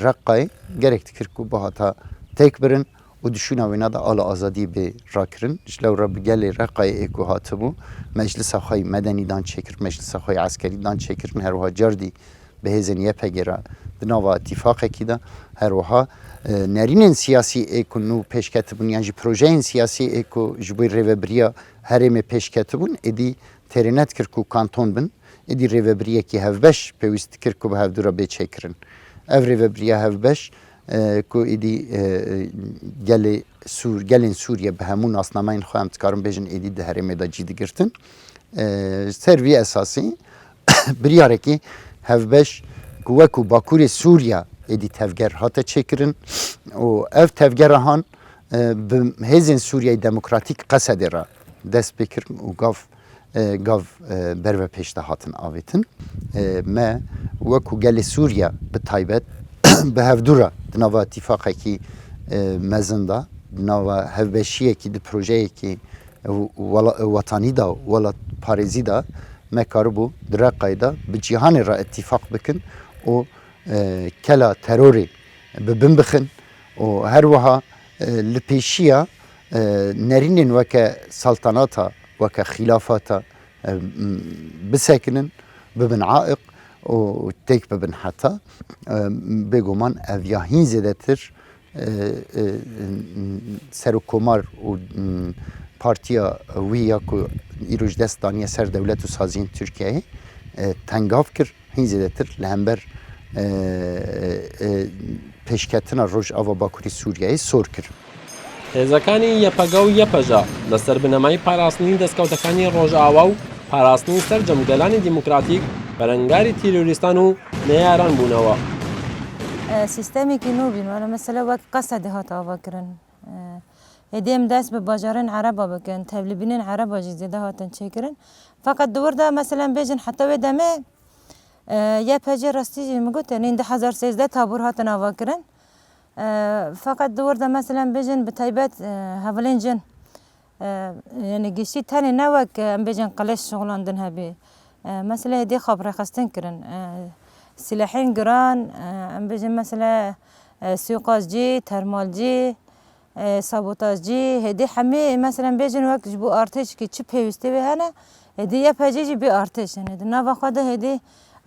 رقای گرک تکرکو با هتا تک برن و دشونا وینا دا آل آزادی به راکرن جلو رب گلی رقای اکو هاتبو مجلس خواهی مدنی دان چکر مجلس خواهی عسکری دان چکر هر وها جردی به هزنیه پگیره دنوا اتفاق کی دا هر وها نرین سیاسی اکو نو پیش کتبون یعنی پروژه سیاسی اکو جبوی ریوبریا هرم پیش کتبون ادی ترینت کرکو کانتون بن ادی ریوبریا کی هفبش پیوست کرکو به هفدورا به چکرن افری و بریا هفبش کو ایدی گلین سوریه به همون ناسنامه خواهم تکارم بیشن ایدی ده هرمه دا جیدی گرتن سروی اساسی بریاره که هفبش کو باکور سوریا ایدی تفگر هاته چکرن و اف تفگر هان به هزین سوریه دموکراتیک قصده را دست بکرن و گاف برو پیشته هاتن آویتن ما وکو گل سوریا به تایبت به هفدورا دنوا اتفاقی که مزنده دنوا هفبشیه که دی پروژه که وطانی دا ولا پارزی دا ما کاربو در قایده به جهان را اتفاق بکن و کلا تروری ببن بخن و هر وها لپیشیه نرینن وکا سلطناتا وکا خلافاتا بسکنن ببن عائق و تیک ببن حتا بگومان اویاهین زده تر سر و کمار و پارتیا ویا که ایروش دست دانیه سر دولت و سازین ترکیه تنگاف کر هین زده تر لهمبر پیشکتنا روش آوا باکوری سوریه سور کر هێزەکانی یەپەگە و یەپەژە لەسەر بنەمای پاراستنی دەستکەوتەکانی ڕۆژئاوا و پاراستنی سەر جەمگەلانی دیموکراتیک بەرەنگاری تیرۆریستان و نەیاران بوونەوە. سیستەمێکی نو بین وەرە مەسەلە وەک قەسەدی هاتاواکردن هێدێم دەست بە باژارن عەرەبا بکەن تەبلیبینên عەرەباژی زێدە هاتن چێکردن فقط دووردا مەسەلەن بێژن حتا وێ دەمێ یەپەجێ ڕاستیژی مگوتن این 2013 تابور هاتن ئاواکردن فقط دووردا مەسەلەن بێژن بە تایبەت هەڤڵێن جن یعنی گشتی تەنێ نەوەک ئەم بێژن قەلەش شغڵاندن هەبێ مەسەلە هێدێ خاپڕێخستن کردن سلاحین گران ئەم بێژن مەسەلە سوقازجی تەرمالجی سابۆتاژجی هێدێ هەمێ مەسەلەن بێژن وەک ji بۆ ئارتێشکی çi pêwîstî wê hene hêdî yepecê jî bê artêş hene di nava xwe de hêdî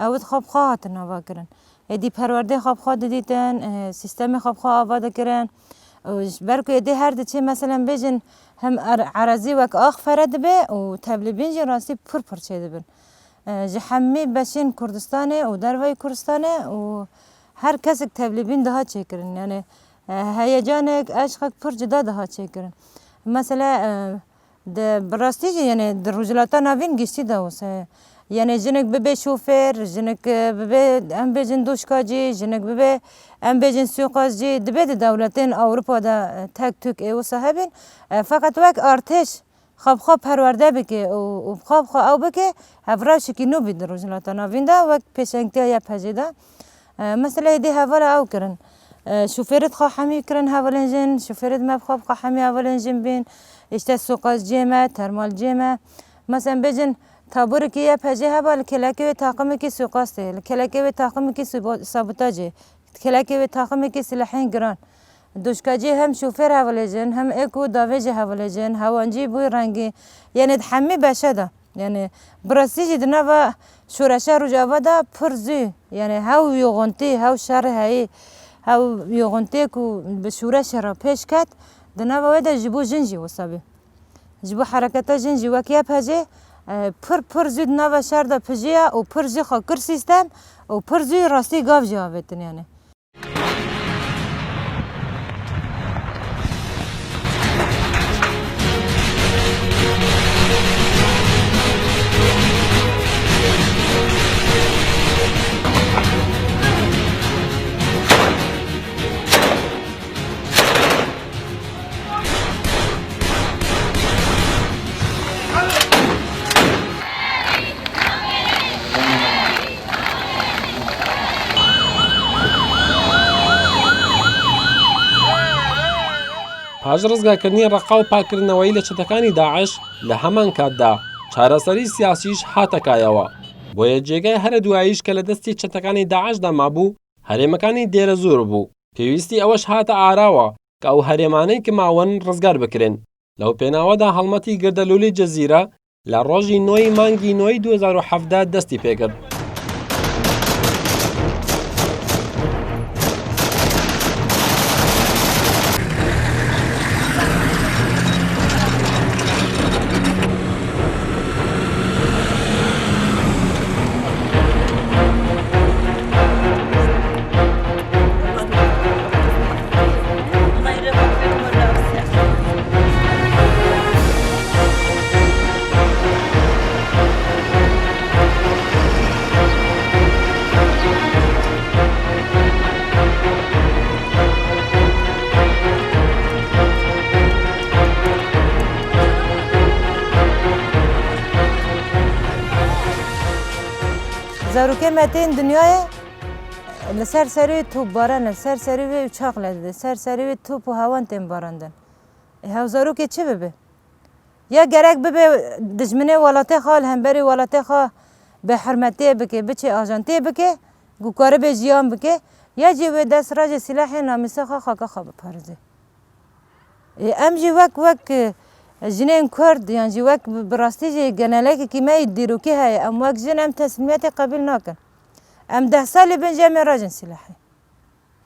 ew xwebxwe hatin avakirin hêdî perwerdê xwebxwe didîtin sîstemê xwebxwe ava dikirin ber ku hêdî her diçê mesen bêjin hem erazî wek ax fere dibe û tevlîbîn jî rastî pir pir çê dibin ji hemî beşên Kurdistanê û derveyê Kurdistanê û her kesek tevlîbîn daha çêkirin yani heyecanek eşqek pir cida daha çêkirin mesela bi rastî jî yani di rojhilata navîn giştî de wisa yani jinek bibe şofêr jinek bibe em bêjin doşkacî jinek bibe em bêjin suqazcî dibe di dewletên Ewropa de tek tük ê wisa hebin feqet wek artêş خواب پرورده بکه و خواب او بکه هفراش کی نو بید روزناتا نوینده وقت پیشنگتی یا پجیده مثلا دی حواله او کرن شوفرت خواه همی کرن حوالنجن شوفرت مبخواب خواه همی حوالنجن بین اشته سوقاز جیمه ترمال جیمه مثلا بجن تابور کی یا پجی حوال کلکی و طاقم کی سوقاسته کلکی و طاقم کی سابوتاجه کلکی و طاقم کی سلاحین گران دوشکاجی هم شوفر حوالجن هم اکو داویج حوالجن هوانجی بوی رنگی یعنی حمی بشه یعنی براستی جدنا و شورشه رجاوا دا پرزی یعنی هاو یوغنتی هاو شر هایی هاو یوغنتی کو به شورش را پیش کد دنا و دا جبو جنجی وسابی جبو حرکت جنجی وکیا پجی پرزی دنا و شر دا پجیا و پرزی خاکر سیستم و پرزی راستی گاو جوابتن یعنی پاش ڕزگارکردنی ڕقا و پاکردنەوەی لە چەتەکانی داعش لە هەمان کاتدا چارەسەری سیاسیش هاتەکایەوە بۆیە جێگای هەرە دواییش کە لە دەستی چەتەکانی داعشدا مابوو هەرێمەکانی دێرە زۆر بوو پێویستی ئەوەش هاتە ئاراوە کە ئەو هەرێمانەی کە ماوەن ڕزگار بکرێن لەو پێناوەدا هەڵمەتی گردەلوولی جەزیرە لە ڕۆژی 9 مانگی 9 2017 دەستی پێکرد. زاروکه متین دنیای لسر سری توپ بارن لسر سری و چاق لده سر سری و توپ و هوان تیم باراندن هاو زاروکه چه ببه یا گرک ببه دجمنه ولاته خال هم بری ولاته خال به حرمتی بکه بچه آجانتی بکه گوکاره به جیان بکه یا جیوه دست راج سلاح نامیسه خاکا خواب پارزه ام جی وک جنین کرد یعنی جی وک براستی جی گناله که می دیروکی های ام وک جن ام تسلیمیت قبول نکن ام 10 سالی بنجام راجن سلاحی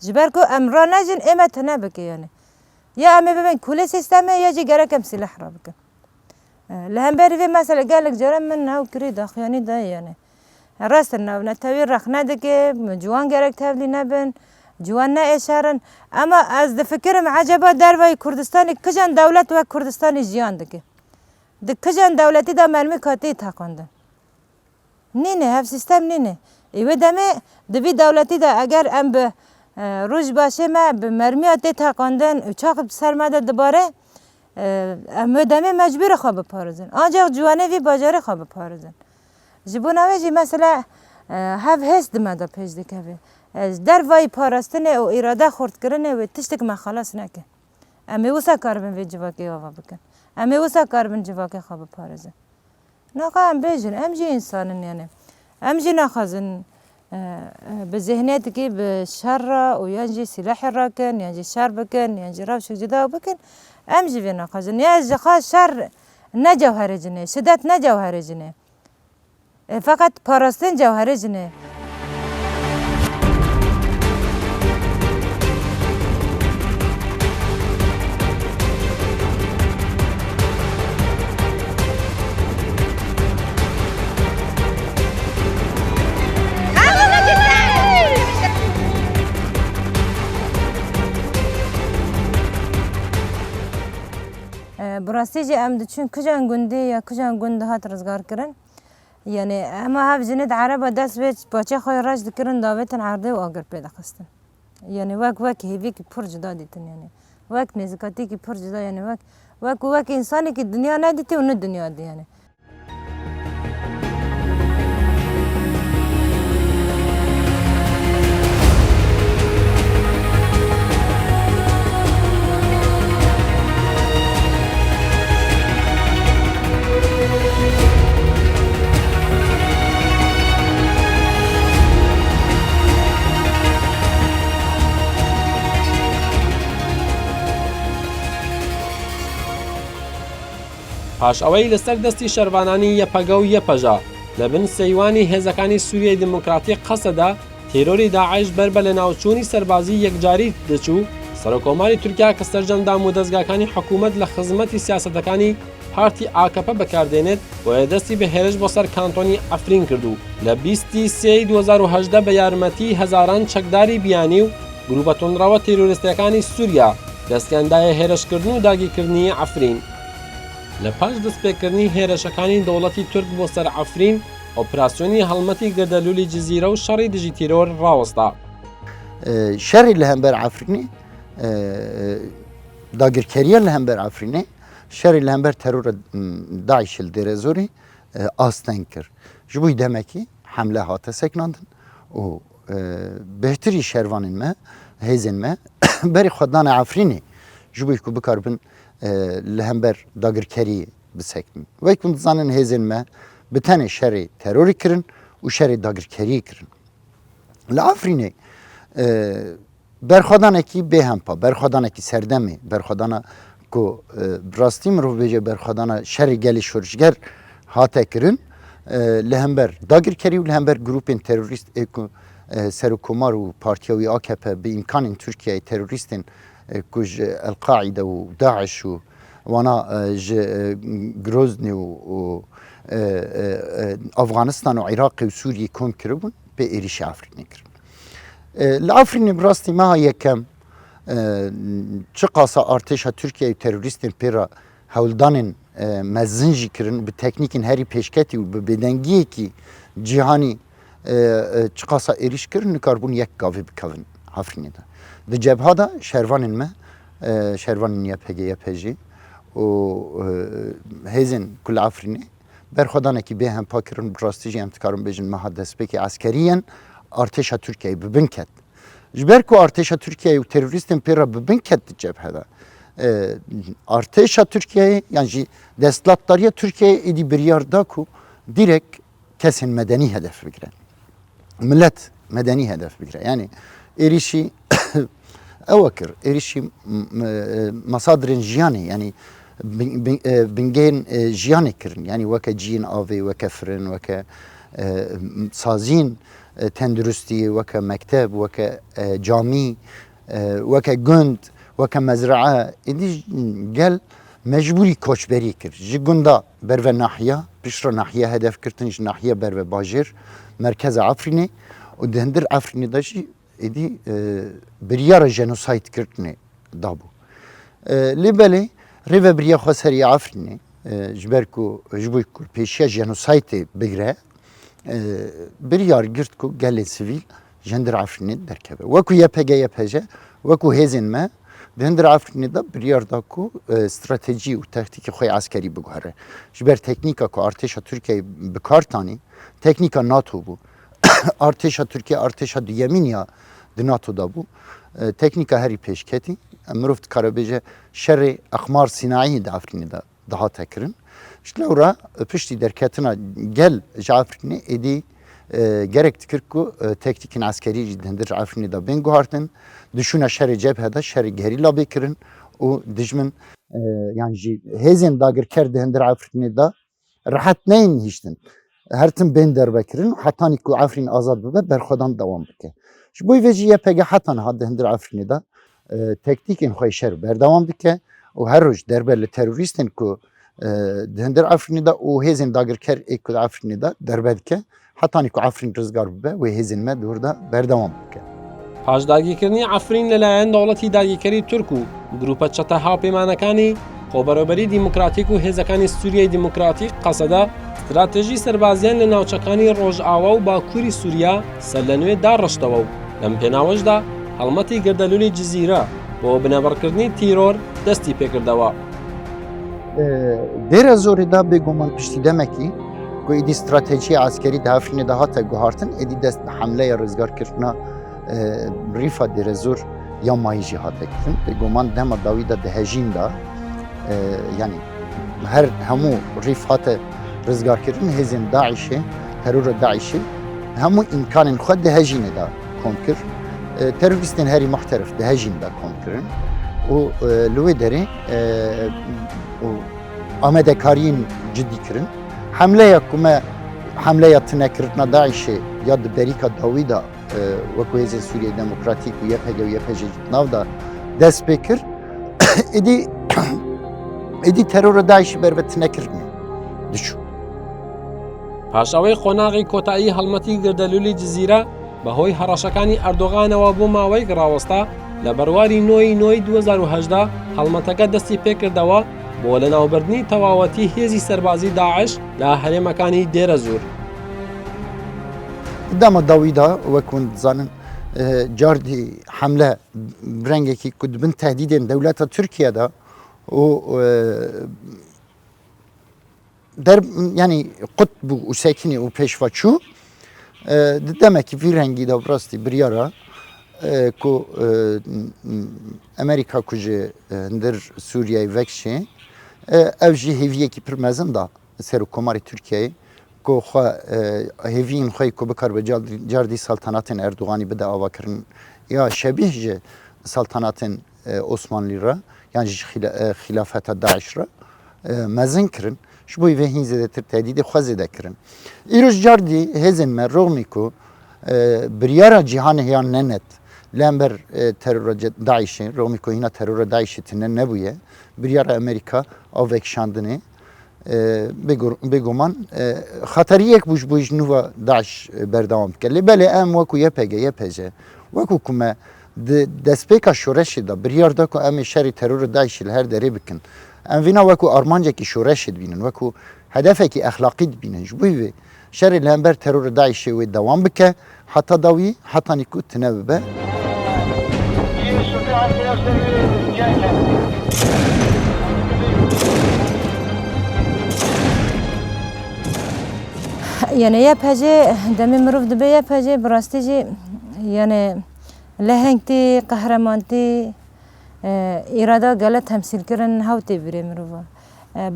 جبر کو ام را نجن اما تنه بکه یعنی یا ام ببین کل سیستمه یا جی گره کم سلاح را بکن لهم بری في مثلا قال لك جرم من هاو كريد أخياني ده يعني راست النبنا تبي رخنا دك جوان جرك تبلي نبن جوان إشارن أما از فكرم عجبا دروي كردستاني كجان دولة و كردستاني جيان دك كجان دولتي ده مرمي كاتي تاقندن نينه هف سيستم نينه إيوه دمه دبي دولتي ده اگر ام به روز باشه ما به مرمیات تاقندن چاق سر ماده دوباره مدام مجبور خواب پارزن آنجا جوانه وی باجاره خواب پارزن جبونه وی مثلا هف هست ماده پیش دکه در وای پارستنه و اراده خورد کردنه و تشتک ما خلاص نکه امی وسا کاربن وی جواکی آوا بکن امی وسا کاربن جواکی خواب پارزن ناقا ام بیجن ام جی انسانن یعنی ام جی نخازن به ذهنیت که به شر و یعنی سلاح را کن یعنی شر بکن یعنی روش جدا بکن ام جی وینا خازن یا خاص شر نه جوهر جنه شدت نه جوهر جنه فقط پاراستن جوهر جنه براستی جی ام دچون کجان گنده یا کجان گنده هات رزگار کرن یعنی اما هف جنید عربا دست بیچ باچه خوی راج دکرن داویتن عرده و آگر پیدا خستن یعنی وک هیوی که پر جدا دیتن یعنی وک نزکاتی که پر جدا یعنی وەک ئینسانێکی دنیا نەدیتێ و نە دنیا دیانێ پاش ئەوەی لەسەر دەستی شەروانانی یەپەگە و یەپەژە لە بن سەیوانی هێزەکانی سووریای دموکراتی قەسەدا تێرۆری داعش بەربە لە ناوچوونی سەربازی یەکجاری دەچوو سەرۆکۆماری تورکیا کە سەرجەمدام و دەستگاکانی حکوومەت لە خزمەتی سیاسەتەکانی پارتی ئاکەپە بەکاردێنێت و دەستی بە هێرش بۆ سەر کانتۆنی ئەفرین کردو لە 23 2010 بە یارمەتی هەزاران چەکداری بیانی و گروپە تۆندڕەوە تێرۆریستەکانی سووریا دەستیاندایە هێرشکردن و داگیرکردنی ئەفرین لە پاش دەستپێکردنی هێرشەکانی دەوڵەتی تورک بۆ سەر ئەفرین ئۆپراسیۆنی هەڵمەتی گەردەلوولی جززیرە و شەڕی دژی تیرۆر ڕاوەستا شەڕی لە هەمبەر ئەفرینی داگیرکاریە لە هەمبەر ئەفرینێ شەڕی لە هەمبەر تەرۆرە داعش دێرە زۆری ئاستەنگ کرد ji بوی demekî hemle hate seknandin û bêhtirî şervanên me hêzên me berî xwedana Efrînê ji bo ku bikarbin li hember dagirkeriyê bisekin. Wek ku dizanin hêzên me bi tenê şerê terorî kirin û şerê dagirkeriyê kirin. Li Efrînê berxwedanekî bêhempa, berxwedanekî serdemê, berxwedana ku rastî mirov bêje berxwedana şerê gelê şorijger hate kirin li hember dagirkerî û li hember grupên terorîst ê ku serokkomar û partiya wî AKP bi imkanên Tirkiyeyê terorîstên ku ji El-Qaîde û Daeş û wana ji Grozny û Afganistan û Iraqê û Sûriyê kom kiribûn pê êrişa Efrînê kirin. Li Efrînê bi rastî meha yekem çi qasa artêşa Tirkiyeyê terorîstên pêra hewldanên mezin jî kirin bi teknîkên herî pêşketî û bi bêdengiyekî cîhanî çi qasa êriş kirin nikarbûn yek gavê bikevin Efrînê de. Di cebha da şervanên me şervanên YPG YPJ û hêzên ku li Efrînê berxwedanekî bêhempa kirin bi rastî jî em dikarin bêjin meha destpêkê eskeriyên artêşa Tirkiyeyê bi bin ket. Ji ber ku artêşa Tirkiyeyê û terorîstên pêra bi bin ket di cebhede artêşa Tirkiyeyê yan jî desthilatdariya Tirkiyeyê êdî biryar da ku direkt kesên medenî hedef bigire. Millet medenî hedef bigire. Yani êrişî ew kir, êrişî masadirên jiyanê yani bingên jiyanê kirin. Yani weke cîn avê, weke firin, weke sazîn tendurustiyê, weke mekteb, weke camî, weke gund, weke mezraa êdî gel mecbûrî koçberî kir. Ji gunda berve nahiya, pişra nahiya hedef kirtin ji nahiya berve bajêr, merkeza Efrînê û di hindir Efrînê de jî êdî biryara jenosayd kirtinê dabû. Lê belê rêveberiya Xweserî Efrînê ji ber ku ji bo ku pêşiya jenosaydê bigire biryar girt ku gelê sivîl ji hindir Efrînê derkeve. Weku YPG YPJ, weku hêzên me di hindir Efrînê de biryar da ku stratejî û teknîkê xwe eskerî biguhere. Ji ber teknîka ku artêşa Tirkiyeyê bi kar tanî, teknîka NATO bû. Artêşa Tirkiye artêşa duyemîn ya di NATO'da bû. Teknîka herî pêşketî. Mirov dikare bêje şerê exmar sînaiyê di Efrînê de dihate kirin. Ji lewra piştî derketina gel ji Efrînê êdî gerek dikir ku teknîkên eskerî jî di hindir Efrînê de bên guhartin. Dişûna şerê cebhede şerê gerîla bê kirin û dijmin yan jî hêzên dagirker di hindir Efrînê de rihet neyên hîştin. Her tim bên derve kirin hetanî ku Efrîn azad bibe berxwedan dewam bike. Ji bo vê jî YPG hetan hat di hindir Efrînê de teknîkên xwe şer berdewam dike û her roj derbe li terorîstên ku di hindir Efrînê de û hêzên dagirker ê ku di Efrînê de derbe dike hetanî ku Efrîn rizgar bibe wê hêzên me dûr de berdewam bike. پاشداگیرکردنی ئەفرین لەلایەن دەوڵەتی داگیرکەری تورک و گروپە چەتە هاوپەیمانەکانی خۆبەرەوبەری دیموکراتیک و هێزەکانی سووریای دیموکراتیک قەسەدا استراتێژی سەربازیان لە ناوچەکانی ڕۆژئاوا و باکووری سووریا سەر لە نوێ داڕشتەوە و لەم پێناوەشدا هەڵمەتی گەردەلوولی جززیرە بۆ بنەبڕکردنی تیرۆر دەستی پێکردەوە. Dere zorê da bêguman piştî demekî ku êdî stratejiya askerî di Efrînê de hate guhartin êdî dest bi hemleya rizgarkirina rîfa dere zor ya mayî jî hate kirin. Bêguman dema dawî da di hejîn da yani her hemû rîf hate rizgarkirin hêzên Daişê, terora Daişê hemû imkanên xwe di hejînê da kom kir. Terorîstên herî muhterif di hejîn da kom kirin. û li wê derê amedekariyên ciddî kirin. Hemleya ku me hemleya tinekirina Daişê ya di berîka dawî da wekû Hêzên Sûriya Demokratîk û YPG û YPJ nav da dest pê kir êdî terora Daişê ber ve tinekirinê diçû. پاشاوەی قۆناغی کۆتایی هەڵمەتی گردەلوولی جزیرە بەهۆی هەڕەشەکانی ئەردۆغانەوە بۆ ماوەیەک ڕاوەستا لە بەرواری نۆی 2010 هەڵمەتەکە دەستی پێکردەوە بۆ لەناوبردنی تەواوەتی هێزی سەربازی داعش لە هەرێمەکانی دێرە زۆر. دەما داویدا وەکوون دزانن جاردی حملە برەنگێکی ku dibin tehdîdên dewleta Tirkiyeyeda û yani qutb û sekinî û pêşveçû demekî vî rengî da rastî biryara ku Amerîka ku ji hindir Sûriyeyê vekşê ev jî hêviyekî pir mezin da ser û komarê Tirkiyeyê ku xwe hêviyên xwe ku bikar bi cardî saltanatên Erdoganî bide avakirin ya şebîh ji saltanatên Osmanlî re yan ji xilafeta Daişî re mezin kirin. Ji bo vê hîn zêdetir tehdîdê xwe zêde kirin. Îroj cardî hêzên me rogmî ku biryara cîhanê heyan nenet li hember terora Daişê rogmî ku hîna terora Daişê tune nebûye biryara Amerîka av vekşandinê bêguman xeteriyek bû ji bo nûva Daş berdewam bike. Lê belê em wekû YPG YPJ wekû ku me di destpêka şoreşê da biryar da ku em ê şerê terora Daişê li her derê bikin. Em vîna wekû armancekî şoreşê dibînin wekû hedefekî exlaqî dibînin ji bo vê şerê li hember terora Daişê wê dewam bike heta da wî hetanî ku tune bibe. Yani YPG demê mirov dibe YPG bi rastî jî yani lehengtî qehremanî îrada gele temsîlkirin hewtê birê mirova.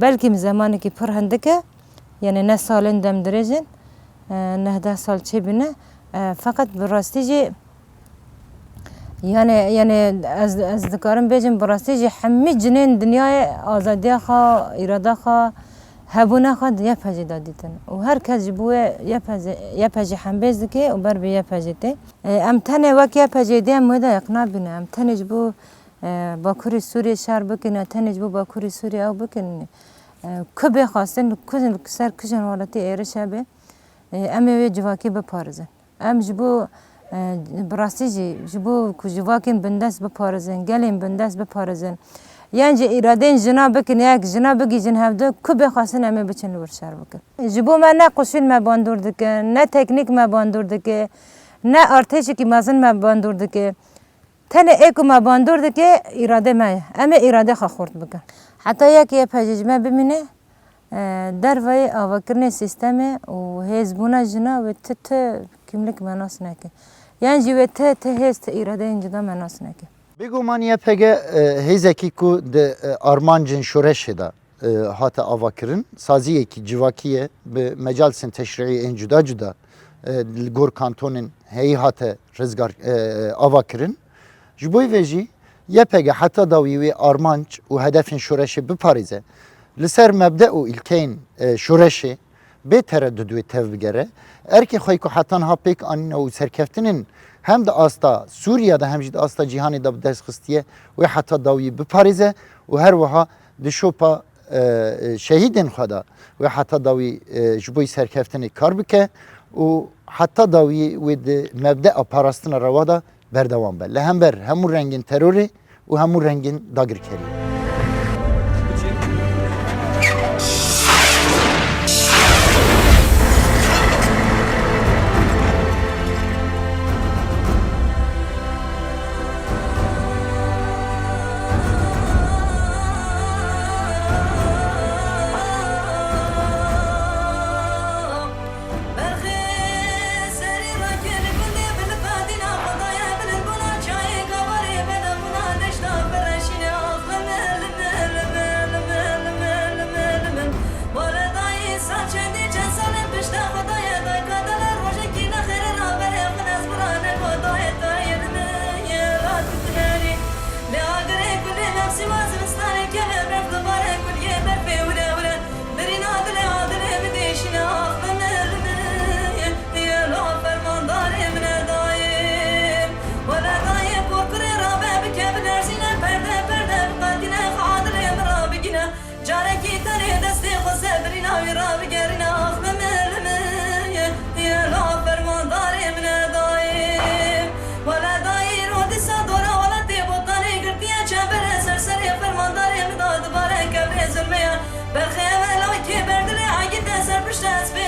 Belkî zemanekî pir hindik e yani ne salên dem dirêjin nehdeh sal çêbîne feqet bi rastî jî yani ez dikarim bêjim bi rastî jî hemî cinên dinyayê azadiya xwe îrada xwe hebûna xwe di YPG da dîtin û her kes ji bo wê YPG hembêz dike û ber bi YPG tê. Em tenê wek YPG dê em wê de yek nabîne em tenê ji bo Bakurê Sûriyê şer bikin tenê ji bo Bakurê Sûriyê ew bikin ku bê xwastin ser kijên welatî êriş hebe em ê wê civakî biparêzin. Em ji bo bi rastî jî ji bo ku civakên bindest biparêzin gelên bindest biparêzin yan ji îradên jina bikin yek jina bigîjin hevde ku bê xwastin em ê biçin li wir şer bikin. Ji bo me ne qoşûn me bandûr dike ne teknîk me bandûr dike ne artêşekî mezin me bandûr dike tenê ê ku me bandûr dike îrade me ye em ê îrade xwe xurt bikin. Heta yek YPG me bimîne derveyê avakirine sîstemê û hêzbûna jina wê ti kimlik me nas neke yan jî wê ti hêz ti îradeyên cida me nas neke. Bêguman YPG hêzekî ku di armancên şoreşê da hate avakirin saziyekî civakî ye bi mecalsên teşriî ên cuda cuda li gor kantonên heyî hate rizgar avakirin. Ji bo vê jî YPG heta dawî wê armanc û hedefên şoreşê biparêze li ser mebde û ilkeyên şoreşê bê tereddüd wê tev bigere erkê xwe ku hetan ha pêk anîne û serkeftinên hem de asta Sûriyada hem jî de asta cîhanê da bi dest xistiye wê heta dawî biparêze û her wiha di şopa şehîdên xwe da wê heta dawî ji bo serkeftinê kar bike û heta dawî wê di mebdea parastina rewa da berdewam be. Li hember hemû rengên terorê û hemû rengên dagirkeriyê. خوش دست به